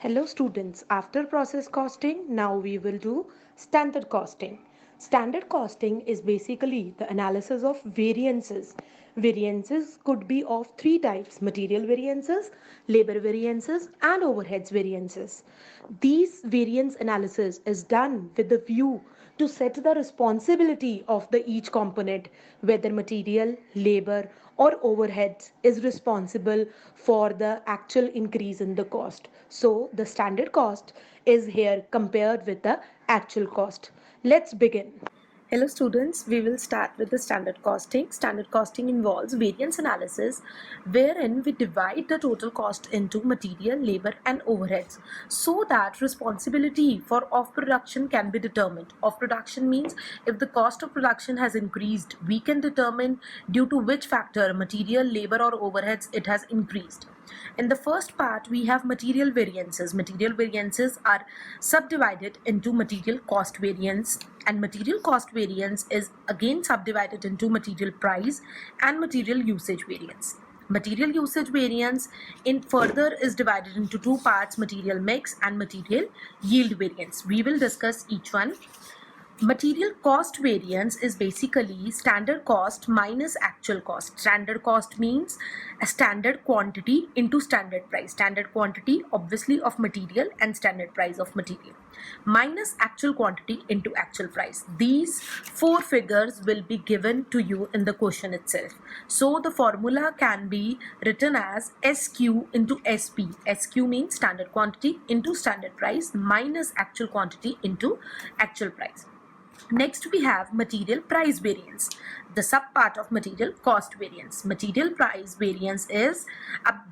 Hello students, after process costing, now we will do standard costing. Standard costing is basically the analysis of variances. Variances could be of three types: material variances, labor variances, and overheads variances. These variance analysis is done with the view to set the responsibility of the each component, whether material, labor, or overheads is responsible for the actual increase in the cost. So the standard cost is here compared with the actual cost. Let's begin. Hello students, we will start with the standard costing. Standard costing involves variance analysis wherein we divide the total cost into material, labor and overheads so that responsibility for off production can be determined. Off production means if the cost of production has increased, we can determine due to which factor, material, labor or overheads, it has increased. In the first part, we have material variances. Material variances are subdivided into material cost variance, and material cost variance is again subdivided into material price and material usage variance. Material usage variance in further is divided into two parts: material mix and material yield variance. We will discuss each one. Material cost variance is basically standard cost minus actual cost. Standard cost means a standard quantity into standard price. Standard quantity obviously of material and standard price of material minus actual quantity into actual price. These four figures will be given to you in the question itself. So the formula can be written as SQ into SP. SQ means standard quantity into standard price minus actual quantity into actual price. Next, we have material price variance, the subpart of material cost variance. Material price variance is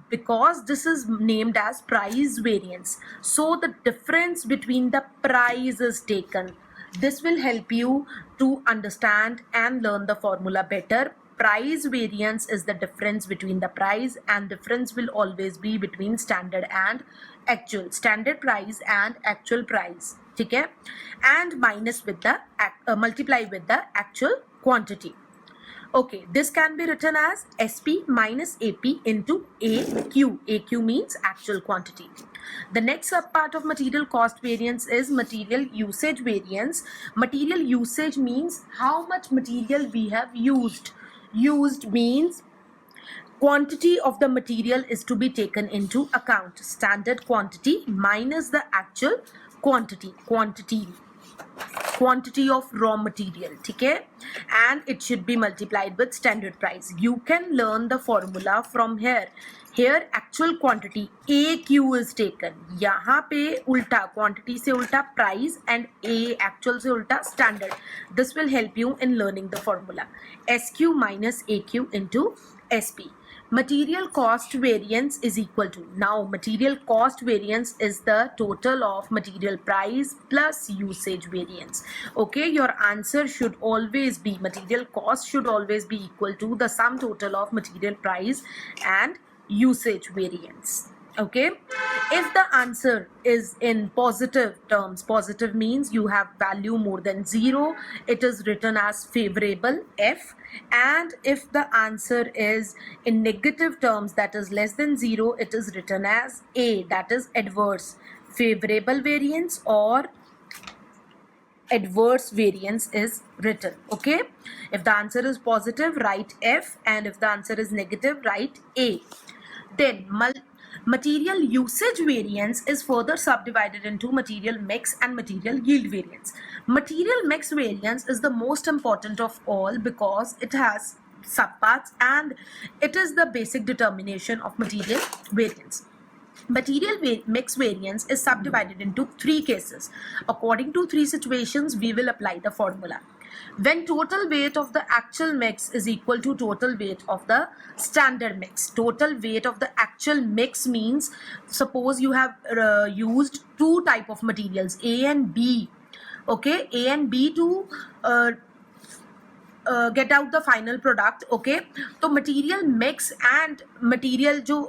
because this is named as price variance. So the difference between the price is taken. This will help you to understand and learn the formula better. Price variance is the difference between the price, and difference will always be between standard and actual. Standard price and actual price. Okay, and minus with the multiply with the actual quantity. Okay, this can be written as SP minus AP into AQ. AQ means actual quantity. The next part of material cost variance is material usage variance. Material usage means how much material we have used. Used means quantity of the material is to be taken into account. Standard quantity minus the actual quantity. Quantity of raw material, okay, and it should be multiplied with standard price. You can learn the formula from here. Here actual quantity AQ is taken, यहाँ पे उल्टा quantity से उल्टा price and A actual से उल्टा standard. This will help you in learning the formula. SQ minus AQ into SP. Material cost variance is equal to, now material cost variance is the total of material price plus usage variance. Okay, your answer should always be, material cost should always be equal to the sum total of material price and usage variance. Okay, if the answer is in positive terms, positive means you have value more than 0, it is written as favorable F. And if the answer is in negative terms, that is less than 0, it is written as A, that is adverse. Favorable variance or adverse variance is written. Okay, if the answer is positive, write F, and if the answer is negative, write A. Then material usage variance is further subdivided into material mix and material yield variance. Material mix variance is the most important of all because it has subparts and it is the basic determination of material variance. Material mix variance is subdivided into three cases. According to three situations, we will apply the formula. When total weight of the actual mix is equal to total weight of the standard mix. Total weight of the actual mix means, suppose you have used two type of materials, A and B. Okay, A and B to get out the final product. Okay, तो material mix and material जो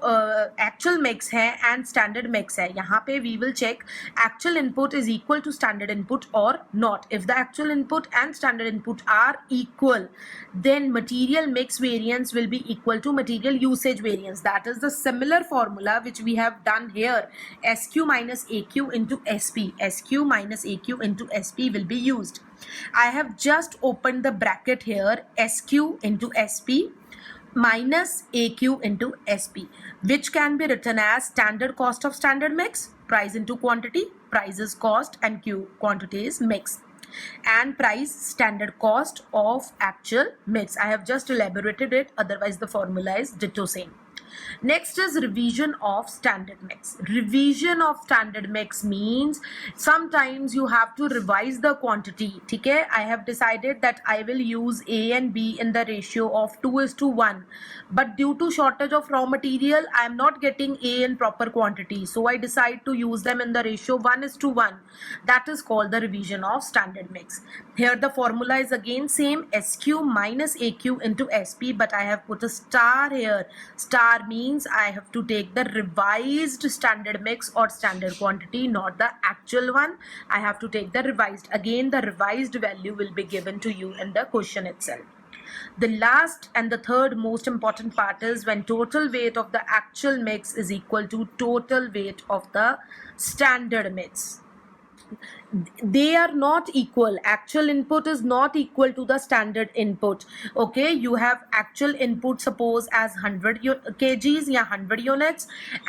actual mix है and standard mix है, यहाँ पे we will check actual input is equal to standard input or not. If the actual input and standard input are equal, then material mix variance will be equal to material usage variance. That is the similar formula which we have done here. SQ minus AQ into SP. SQ minus AQ into SP will be used. I have just opened the bracket here, SQ into SP minus AQ into SP, which can be written as standard cost of standard mix, price into quantity, price is cost and Q quantity is mix, and price standard cost of actual mix. I have just elaborated it, otherwise the formula is ditto same. Next is revision of standard mix. Revision of standard mix means sometimes you have to revise the quantity. ठीक है, I have decided that I will use A and B in the ratio of 2:1, but due to shortage of raw material I am not getting A in proper quantity, so I decide to use them in the ratio 1:1. That is called the revision of standard mix. Here the formula is again same, SQ minus AQ into SP, but I have put a star here. Star means I have to take the revised standard mix or standard quantity, not the actual one. I have to take the revised. Again, the revised value will be given to you in the question itself. The last and the third most important part is when total weight of the actual mix is equal to total weight of the standard mix. They are not equal. Actual input is not equal to the standard input. Okay, you have actual input suppose as 100 kgs या 100 units,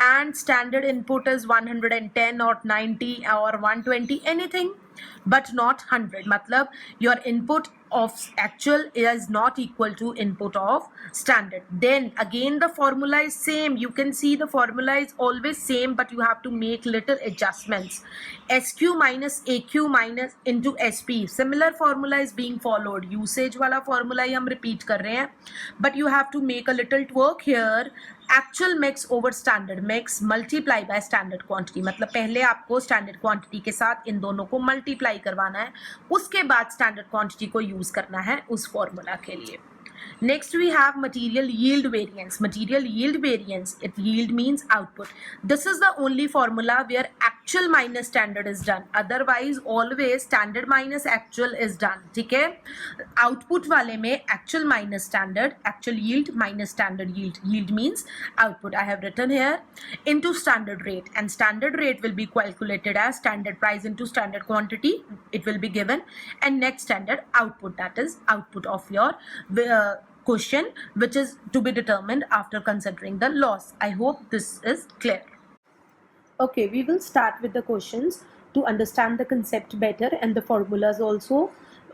and standard input is 110 or 90 or 120, anything but not 100. मतलब your input of actual is not equal to input of standard. Then again the formula is same. You can see the formula is always same, but you have to make little adjustments. SQ minus AQ minus into SP. Similar formula is being followed. Usage वाला formula ही हम repeat कर रहे हैं, but you have to make a little work here. Actual mix over standard mix multiply by standard quantity. मतलब पहले आपको standard quantity के साथ इन दोनों को multiply करवाना है, उसके बाद standard quantity को use करना है उस formula के लिए. Next we have material yield variance. Material yield variance, it yield means output. This is the only formula where actual minus standard is done. Otherwise always standard minus actual is done. ठीक है, output वाले में actual minus standard, actual yield minus standard yield. Yield means output. I have written here into standard rate, and standard rate will be calculated as standard price into standard quantity. It will be given, and next standard output, that is output of your question, which is to be determined after considering the loss. I hope this is clear. Okay, we will start with the questions to understand the concept better and the formulas also.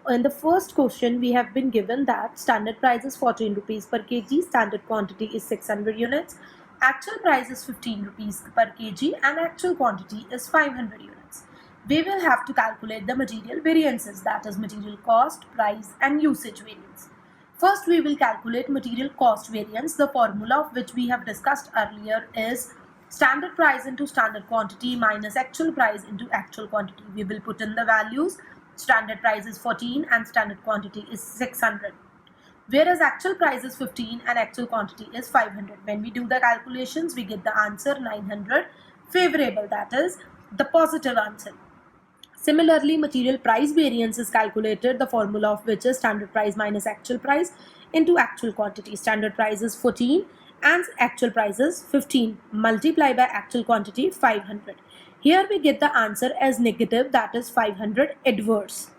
In the first question, we have been given that standard price is 14 rupees per kg, standard quantity is 600 units, actual price is 15 rupees per kg, and actual quantity is 500 units. We will have to calculate the material variances, that is material cost, price, and usage variance. First, we will calculate material cost variance. The formula of which we have discussed earlier is standard price into standard quantity minus actual price into actual quantity. We will put in the values. Standard price is 14 and standard quantity is 600. Whereas actual price is 15 and actual quantity is 500. When we do the calculations, we get the answer 900. Favorable, that is the positive answer. Similarly, material price variance is calculated, the formula of which is standard price minus actual price into actual quantity. Standard price is 14 and actual price is 15. Multiply by actual quantity 500. Here we get the answer as negative, that is 500 adverse.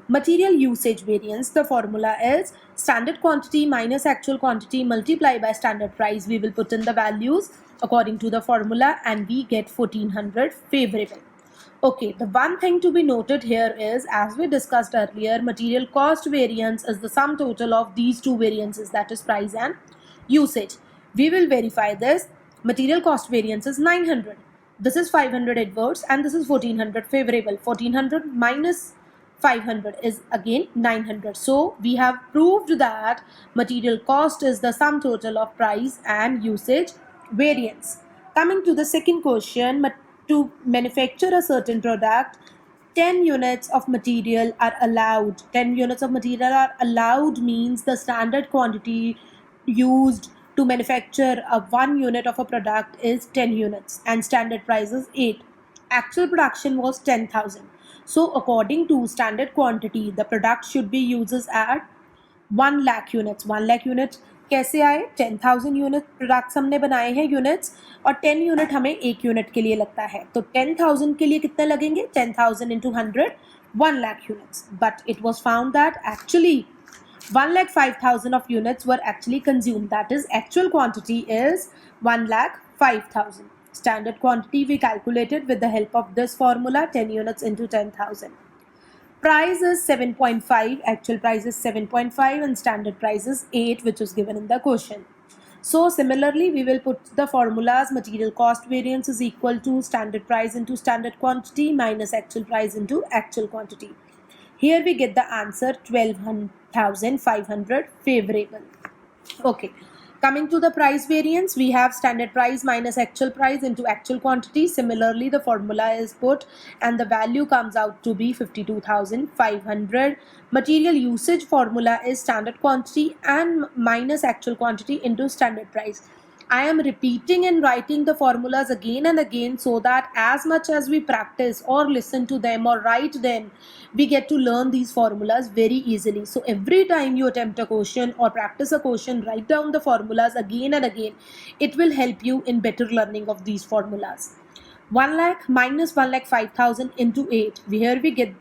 Material usage variance, the formula is standard quantity minus actual quantity multiply by standard price. We will put in the values according to the formula and we get 1400 favorable. Okay, the one thing to be noted here is, as we discussed earlier, material cost variance is the sum total of these two variances, that is price and usage. We will verify this. Material cost variance is 900. This is 500 adverse and this is 1400 favorable. 1400 minus 500 is again 900. So we have proved that material cost is the sum total of price and usage variance. Coming to the second question, to manufacture a certain product, 10 units of material are allowed. 10 units of material are allowed means the standard quantity used to manufacture a 1 unit of a product is 10 units and standard price is 8. Actual production was 10,000. So according to standard quantity, the product should be uses at 1 lakh units. 1 lakh unit कैसे आए? 10,000 unit products हमने बनाए हैं units, और 10 unit हमें एक unit के लिए लगता है. तो 10,000 के लिए कितने लगेंगे? 10,000 into 100, 1 lakh units. But it was found that actually 1,05,000 of units were actually consumed. That is, actual quantity is 1,05,000. Standard quantity we calculated with the help of this formula, 10 units into 10,000. Price is 7.5, actual price is 7.5 and standard price is 8, which was given in the question. So similarly, we will put the formulas. Material cost variance is equal to standard price into standard quantity minus actual price into actual quantity. Here we get the answer 12,500 favorable. Okay. Coming to the price variance, we have standard price minus actual price into actual quantity. Similarly, the formula is put and the value comes out to be 52,500. Material usage formula is standard quantity and minus actual quantity into standard price. I am repeating and writing the formulas again and again so that as much as we practice or listen to them or write them, we get to learn these formulas very easily. So every time you attempt a question or practice a question, write down the formulas again and again. It will help you in better learning of these formulas. 1 lakh minus 1,05,000 into 8. Here we get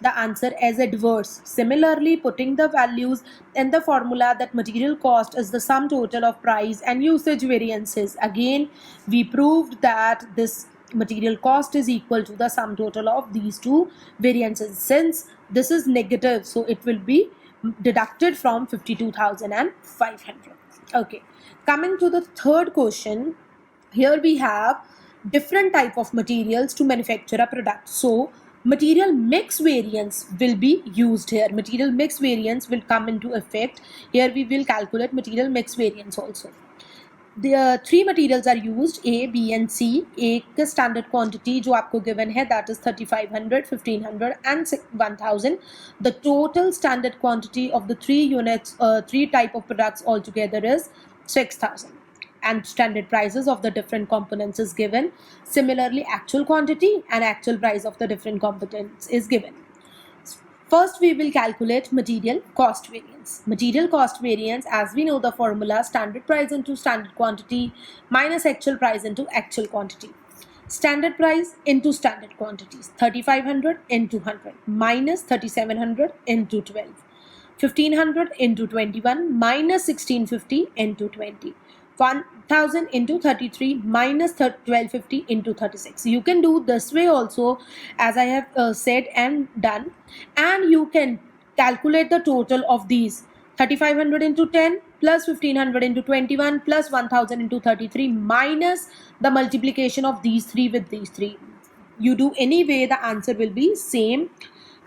the answer as adverse. Similarly, putting the values in the formula that material cost is the sum total of price and usage variances. Again, we proved that this material cost is equal to the sum total of these two variances. Since this is negative, so it will be deducted from 52,500. Okay, coming to the third question, here we have different type of materials to manufacture a product. So material mix variance will be used here. Material mix variance will come into effect. Here we will calculate material mix variance also. The three materials are used, A, B and C. एक standard quantity जो आपको given है, that is 3,500, 1,500 and 1,000. The total standard quantity of the three units, three type of products altogether is 6,000. And standard prices of the different components is given. Similarly, actual quantity and actual price of the different components is given. First, we will calculate material cost variance. Material cost variance, as we know the formula, standard price into standard quantity minus actual price into actual quantity. Standard price into standard quantities, 3,500 into 100 minus 3,700 into 12. 1,500 into 21 minus 1,650 into 20. 1,000 into 33 minus 1,250 into 36. You can do this way also, as I have said and done, and you can calculate the total of these. 3,500 into 10 plus 1,500 into 21 plus 1,000 into 33 minus the multiplication of these three with these three. You do any way, the answer will be same,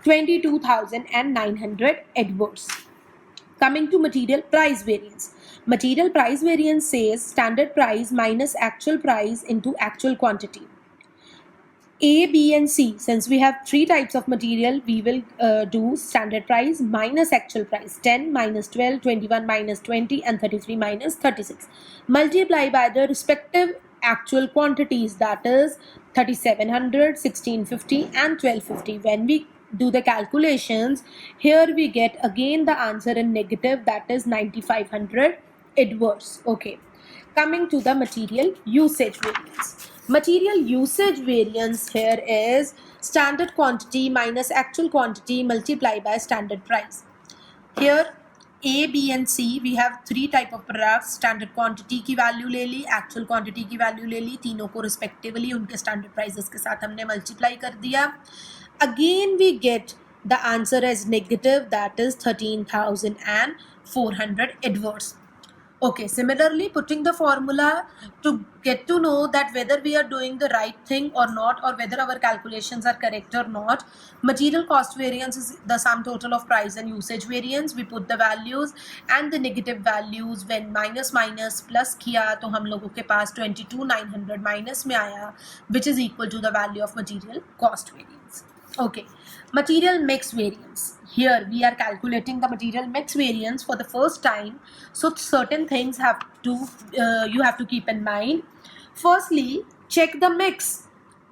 22,900 adverse. Coming to material price variance. Material price variance says standard price minus actual price into actual quantity. A, B and C. Since we have three types of material, we will do standard price minus actual price. 10 minus 12, 21 minus 20 and 33 minus 36. Multiply by the respective actual quantities, that is 3,700, 1,650 and 1,250. When we do the calculations, here we get again the answer in negative, that is 9,500 adverse. Okay, coming to the material usage variance. Material usage variance here is standard quantity minus actual quantity multiplied by standard price. Here A, B and C, we have three type of products. Standard quantity की value ले ली, actual quantity की value ले ली, तीनों को respectively उनके standard prices के साथ हमने multiply कर दिया. Again we get the answer as negative, that is 13,400 adverse. Okay, similarly, putting the formula to get to know that whether we are doing the right thing or not, or whether our calculations are correct or not. Material cost variance is the sum total of price and usage variance. We put the values and the negative values. When minus minus plus किया तो हम लोगों के पास 22,900 minus में आया, which is equal to the value of material cost variance. Okay, material mix variance. Here we are calculating the material mix variance for the first time. So certain things have to you have to keep in mind. Firstly, check the mix.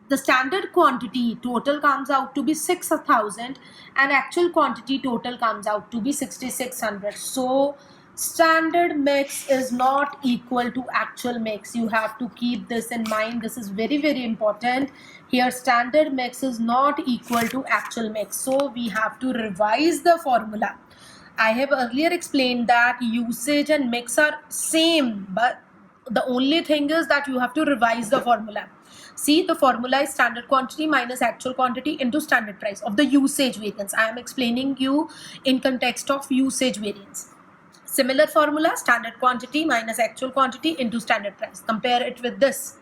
The standard quantity total comes out to be 6,000 and actual quantity total comes out to be 6,600. So standard mix is not equal to actual mix. You have to keep this in mind. This is very, very important. Here standard mix is not equal to actual mix. So we have to revise the formula. I have earlier explained that usage and mix are same, but the only thing is that you have to revise the formula. See, the formula is standard quantity minus actual quantity into standard price of the usage variance. I am explaining you in context of usage variance. Similar formula, standard quantity minus actual quantity into standard price. Compare it with this.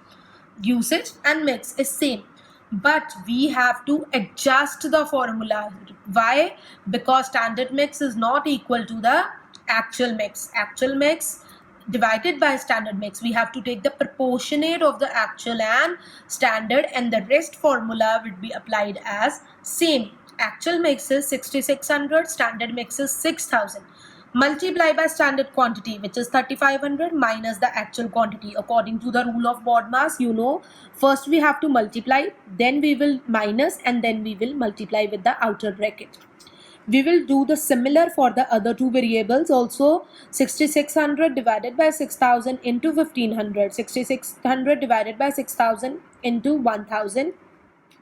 Usage and mix is same, but we have to adjust the formula. Why? Because standard mix is not equal to the actual mix. Actual mix divided by standard mix, we have to take the proportionate of the actual and standard, and the rest formula would be applied as same. Actual mix is 6,600, standard mix is 6,000. Multiply by standard quantity, which is 3,500, minus the actual quantity. According to the rule of BODMAS, you know, first we have to multiply, then we will minus, and then we will multiply with the outer bracket. We will do the similar for the other two variables also. 6,600 divided by 6,000 into 1,500. 6,600 divided by 6,000 into 1,000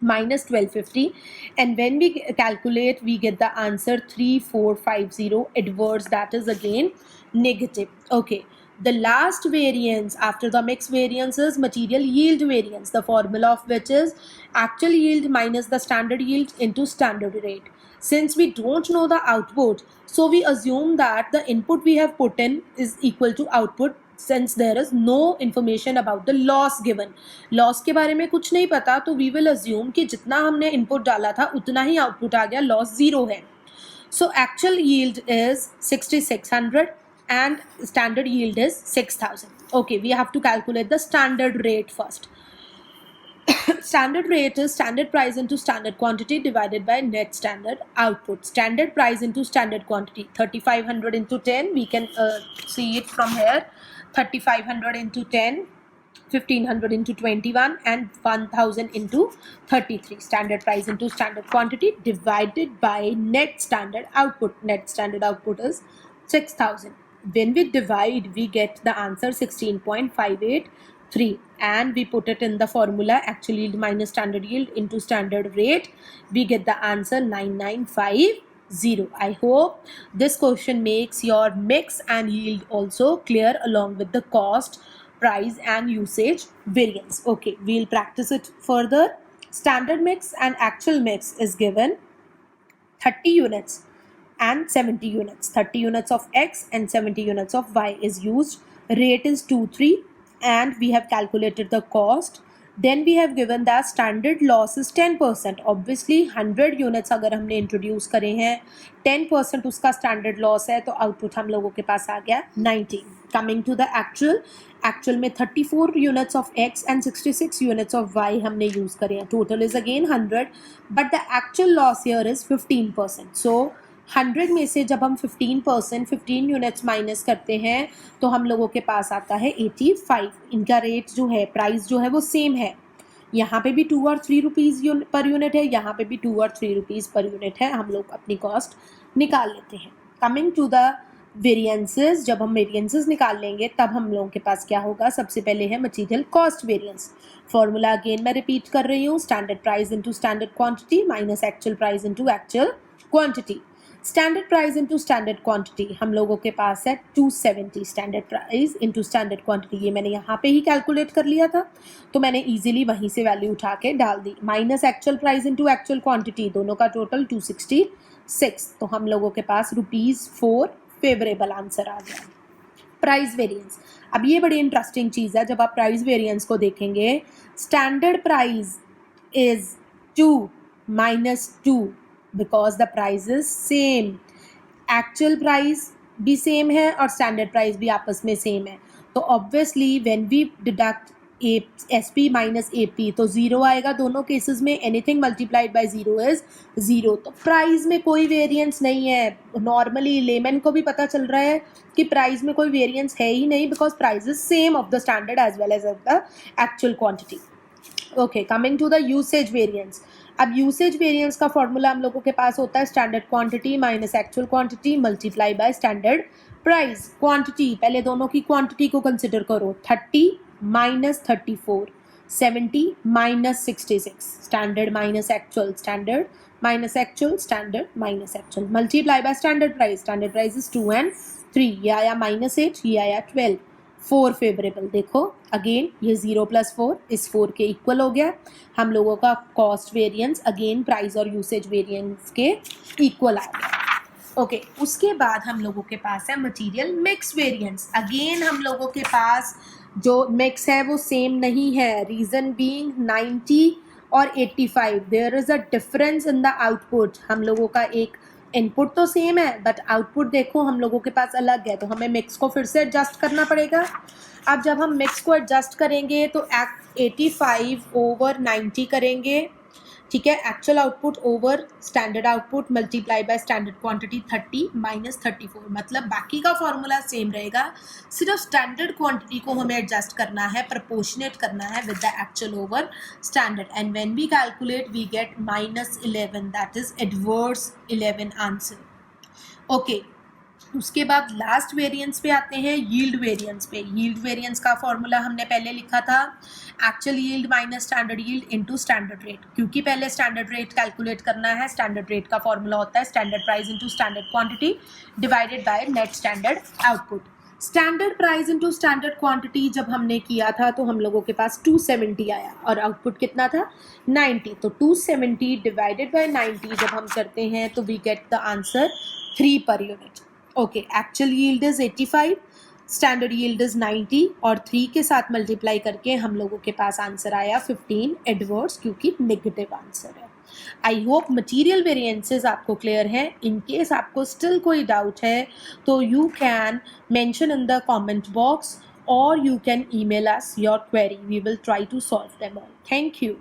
minus 1,250, and when we calculate we get the answer 3,450 adverse, that is again negative. Okay, the last variance after the mix variance is material yield variance, the formula of which is actual yield minus the standard yield into standard rate. Since we don't know the output, so we assume that the input we have put in is equal to output, since there is no information about the loss given. Loss के बारे में कुछ नहीं पता, तो we will assume कि जितना हमने input डाला था उतना ही output आ गया, loss 0 है. So actual yield is 6,600 and standard yield is 6,000. Okay, we have to calculate the standard rate first. Standard rate is standard price into standard quantity divided by net standard output. Standard price into standard quantity, 3,500 into 10, we can see it from here. 3,500 into 10, 1,500 into 21, and 1,000 into 33. Standard price into standard quantity divided by net standard output. Net standard output is 6,000. When we divide, we get the answer 16.583, and we put it in the formula actual yield minus standard yield into standard rate. We get the answer 9950. I hope this question makes your mix and yield also clear, along with the cost, price and usage variance. Okay, we'll practice it further. Standard mix and actual mix is given 30 units and 70 units. 30 units of X and 70 units of Y is used. Rate is 2,3, and we have calculated the cost. Then we have given that standard loss is 10%. Obviously 100 units अगर हमने introduce करे हैं, 10% उसका standard loss है, तो output हम लोगों के पास आ गया 90. Coming to the actual में 34 units of X and 66 units of Y हमने use करे हैं. Total is again 100, but the actual loss here is 15%. So 100 में से जब हम 15% 15 यूनिट्स माइनस करते हैं तो हम लोगों के पास आता है 85. इनका रेट जो है, प्राइस जो है वो सेम है. यहाँ पे भी 2 और 3 रुपीज़ पर यूनिट है, यहाँ पे भी 2 और 3 रुपीज़ पर यूनिट है. हम लोग अपनी कॉस्ट निकाल लेते हैं. कमिंग टू द वेरिएंसेस, जब हम वेरिएंसेस निकाल लेंगे तब हम लोगों के पास क्या होगा. सबसे पहले है material cost variance. Formula again मैं रिपीट कर रही हूँ. Standard price into standard quantity minus actual price into actual quantity. Standard price into standard quantity हम लोगों के पास है 270. Standard price into standard quantity, ये मैंने यहाँ पे ही कैलकुलेट कर लिया था, तो मैंने इजीली वहीं से वैल्यू उठा के डाल दी. Minus actual price into actual quantity, दोनों का टोटल 266, तो हम लोगों के पास ₹4 फेवरेबल आंसर आ गया. प्राइस वेरिएंस, अब ये बड़ी इंटरेस्टिंग चीज़ है. जब आप प्राइस वेरिएंस को देखेंगे, standard price is 2 minus 2 because the price is same. Actual price भी सेम है और स्टैंडर्ड प्राइस भी आपस में सेम है. तो obviously when we deduct S P minus A P, तो ज़ीरो आएगा दोनों केसेस में. Anything multiplied by zero is zero. तो प्राइस में कोई वेरिएंस नहीं है. नॉर्मली लेमन को भी पता चल रहा है कि प्राइस में कोई वेरिएंस है ही नहीं, because price is same of the standard as well as of the actual quantity. Okay, coming to the usage variance. अब यूसेज वेरिएंस का फॉर्मूला हम लोगों के पास होता है standard quantity minus actual quantity multiply by standard price. Quantity, पहले दोनों की क्वांटिटी को कंसिडर करो. 30 minus 34, 70 minus 66, standard minus actual, standard minus actual, standard minus actual, multiply by standard price. Standard price is 2 and 3. ये आया -8, ये आया 12. 4 favourable. देखो अगेन ये 0 + 4 इस 4 के इक्वल हो गया. हम लोगों का कॉस्ट वेरिएंस अगेन प्राइस और यूसेज वेरिएंस के इक्वल आ गया. ओके, उसके बाद हम लोगों के पास है मटेरियल मिक्स वेरिएंस. अगेन हम लोगों के पास जो मिक्स है वो सेम नहीं है. रीज़न बीइंग 90 और 85, there is a difference in the output. हम लोगों का एक इनपुट तो सेम है बट आउटपुट देखो हम लोगों के पास अलग है, तो हमें मिक्स को फिर से एडजस्ट करना पड़ेगा. अब जब हम मिक्स को एडजस्ट करेंगे तो 85 ओवर 90 करेंगे, ठीक है. Actual output over standard output multiply by standard quantity 30 minus 34. मतलब बाकी का फॉर्मूला सेम रहेगा, सिर्फ स्टैंडर्ड क्वांटिटी को हमें एडजस्ट करना है, प्रपोर्शनेट करना है with the actual over standard. And when we calculate we get -11, that is adverse 11 answer. Okay, उसके बाद लास्ट वेरिएंस पे आते हैं, यील्ड वेरिएंस पे. यील्ड वेरिएंस का फॉर्मूला हमने पहले लिखा था actual yield minus standard yield into standard rate. क्योंकि पहले स्टैंडर्ड रेट कैलकुलेट करना है. स्टैंडर्ड रेट का फॉर्मूला होता है standard price into standard quantity divided by net standard output. Standard price into standard quantity जब हमने किया था तो हम लोगों के पास 270 आया और आउटपुट कितना था 90. तो 270 डिवाइडेड बाय 90 जब हम करते हैं तो we get the answer 3 per unit. Okay, actual yield is 85, standard yield is 90 और 3 के साथ मल्टीप्लाई करके हम लोगों के पास आंसर आया 15 एडवर्स, क्योंकि नेगेटिव आंसर है. आई होप मटीरियल वेरिएंसेस आपको क्लियर है. इन केस आपको स्टिल कोई डाउट है तो you can mention in the comment box और you can email us your query. We will try to solve them all. Thank you.